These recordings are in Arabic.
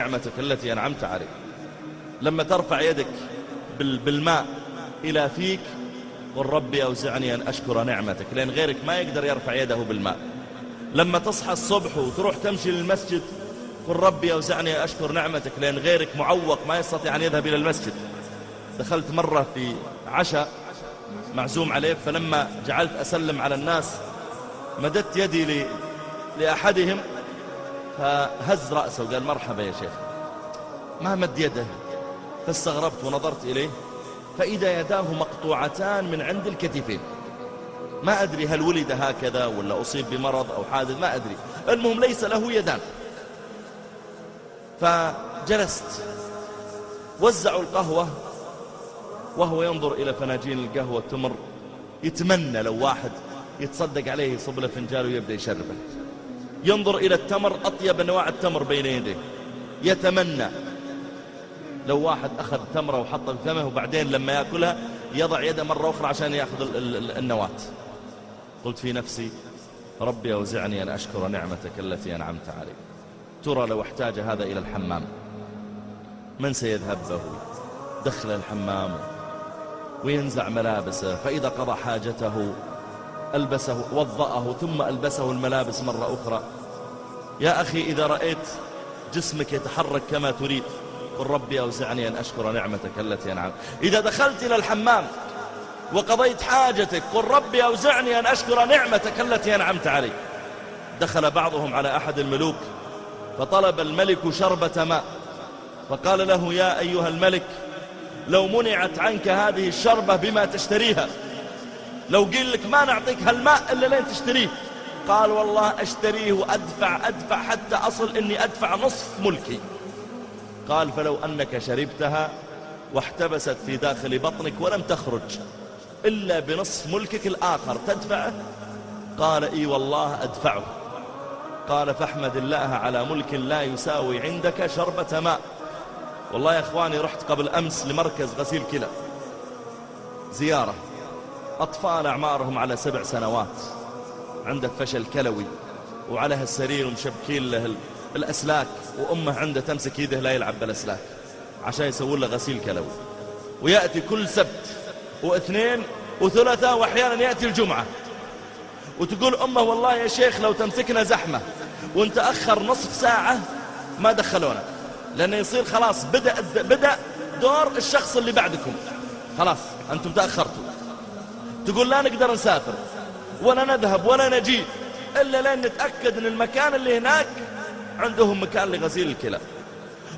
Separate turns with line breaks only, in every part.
نعمتك التي أنعمت عليك. لما ترفع يدك بالماء إلى فيك قل ربي أوزعني أن أشكر نعمتك، لأن غيرك ما يقدر يرفع يده بالماء. لما تصحى الصبح وتروح تمشي للمسجد قل ربي أوزعني أن أشكر نعمتك، لأن غيرك معوق ما يستطيع أن يذهب إلى المسجد. دخلت مرة في عشاء معزوم عليه، فلما جعلت أسلم على الناس مددت يدي لأحدهم فهز رأسه وقال مرحبا يا شيخ، ما مد يده، فاستغربت ونظرت إليه فإذا يداه مقطوعتان من عند الكتفين. ما أدري هل ولد هكذا ولا أصيب بمرض أو حادث، ما أدري، المهم ليس له يدان. فجلست، وزعوا القهوة وهو ينظر إلى فناجين القهوة تمر، يتمنى لو واحد يتصدق عليه يصب له فنجان ويبدأ يشربه. ينظر إلى التمر، أطيب أنواع التمر بين يديه، يتمنى لو واحد أخذ تمرة وحطها في فمه وبعدين لما يأكلها يضع يده مرة أخرى عشان يأخذ النواة. قلت في نفسي ربي أوزعني أن أشكر نعمتك التي أنعمت علي. ترى لو احتاج هذا إلى الحمام من سيذهب به؟ دخل الحمام وينزع ملابسه، فإذا قضى حاجته ألبسه وضأه ثم ألبسه الملابس مرة أخرى. يا أخي إذا رأيت جسمك يتحرك كما تريد قل ربي أوزعني أن أشكر نعمتك التي أنعمت. إذا دخلت إلى الحمام وقضيت حاجتك قل ربي أوزعني أن أشكر نعمتك التي أنعمت علي. دخل بعضهم على أحد الملوك فطلب الملك شربة ماء، فقال له يا أيها الملك لو منعت عنك هذه الشربة بما تشتريها، لو قيل لك ما نعطيك هالماء إلا لين تشتريه، قال والله أشتريه وأدفع حتى أصل إني أدفع نصف ملكي. قال فلو أنك شربتها واحتبست في داخل بطنك ولم تخرج إلا بنصف ملكك الآخر تدفعه؟ قال إي والله أدفعه. قال فاحمد الله على ملك لا يساوي عندك شربة ماء. والله يا أخواني رحت قبل أمس لمركز غسيل كلى زيارة، أطفال أعمارهم على 7 سنوات عنده فشل كلوي وعلى هالسرير ومشبكين له الأسلاك، وأمه عنده تمسك يده لا يلعب بالأسلاك عشان يسوون له غسيل كلوي، ويأتي كل سبت واثنين وثلاثة وأحيانا يأتي الجمعة، وتقول أمه والله يا شيخ لو تمسكنا زحمة وانت أخر نصف ساعة ما دخلونا، لأنه يصير خلاص بدأ دور الشخص اللي بعدكم، خلاص أنتم تأخرتوا. تقول لا نقدر نسافر ولا نذهب ولا نجي إلا لأن نتأكد أن المكان اللي هناك عندهم مكان لغسيل الكلى.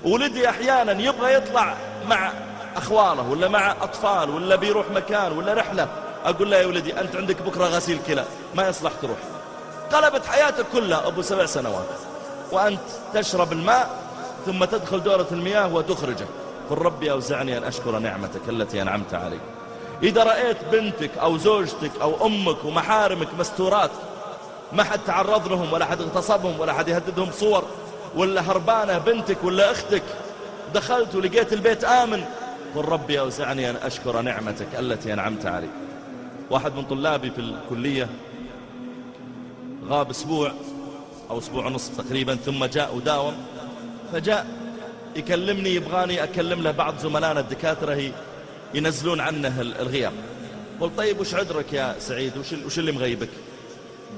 ولدي أحيانا يبغى يطلع مع أخواله ولا مع أطفال ولا بيروح مكان ولا رحلة، أقول له يا ولدي أنت عندك بكرة غسيل كلى ما يصلح تروح. قلبت حياتك كلها أبو 7 سنوات وأنت تشرب الماء ثم تدخل دورة المياه وتخرجه. قل ربي أوزعني أن أشكر نعمتك التي أنعمت علي. إذا رأيت بنتك أو زوجتك أو أمك ومحارمك مستورات ما حد تعرض لهم ولا حد اغتصبهم ولا حد يهددهم صور، ولا هربانة بنتك ولا أختك دخلت ولقيت البيت آمن، قل ربي أوزعني أن أشكر نعمتك التي أنعمت علي. واحد من طلابي في الكلية غاب أسبوع أو أسبوع ونصف تقريبا، ثم جاء وداوم، فجاء يكلمني يبغاني أكلم له بعض زملائنا الدكاترة ينزلون عنه الغياب. قلت طيب وش عذرك يا سعيد، وش اللي مغيبك؟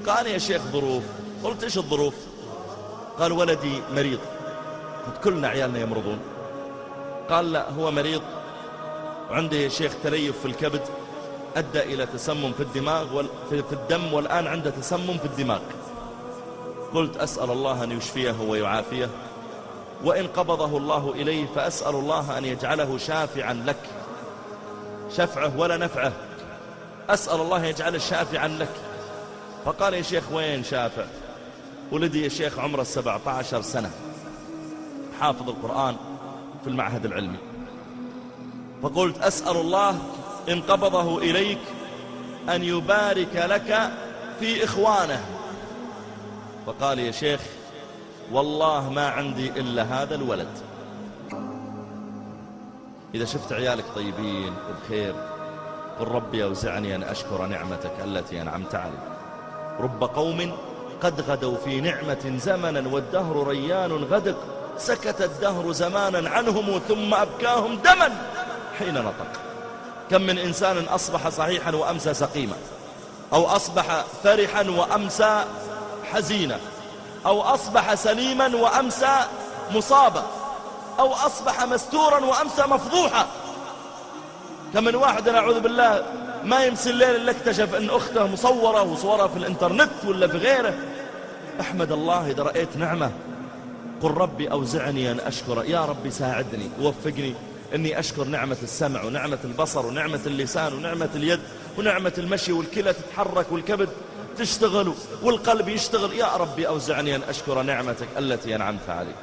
قال يا شيخ ظروف. قلت ايش الظروف؟ قال ولدي مريض. قلت كلنا عيالنا يمرضون. قال لا هو مريض وعنده يا شيخ تليف في الكبد أدى إلى تسمم في الدماغ في الدم، والآن عنده تسمم في الدماغ. قلت أسأل الله أن يشفيه ويعافيه، وإن قبضه الله إليه فأسأل الله أن يجعله شافعا لك، شفعه ولا نفعه، أسأل الله يجعله شافعا لك. فقال يا شيخ وين شافع؟ ولدي يا شيخ عمره 17 سنة حافظ القرآن في المعهد العلمي. فقلت أسأل الله إن قبضه إليك أن يبارك لك في إخوانه. فقال يا شيخ والله ما عندي إلا هذا الولد. إذا شفت عيالك طيبين وبخير قل ربي أوزعني أن أشكر نعمتك التي أنعمت علي. رب قوم قد غدوا في نعمة زمنا والدهر ريان غدق، سكت الدهر زمانا عنهم ثم أبكاهم دما حين نطق. كم من إنسان أصبح صحيحا وأمسى سقيما، أو أصبح فرحا وأمسى حزينا، أو أصبح سليما وأمسى مصابا، أو أصبح مستورا وأمسى مفضوحا. كم من واحد نعوذ بالله ما يمسي الليل إلا اكتشف أن أخته مصورة وصورها في الإنترنت ولا في غيره. أحمد الله إذا رأيت نعمة، قل ربي أوزعني أن أشكر. يا ربي ساعدني ووفقني أني أشكر نعمة السمع ونعمة البصر ونعمة اللسان ونعمة اليد ونعمة المشي، والكلى تتحرك والكبد تشتغل والقلب يشتغل. يا ربي أوزعني أن أشكر نعمتك التي أنعمت علي.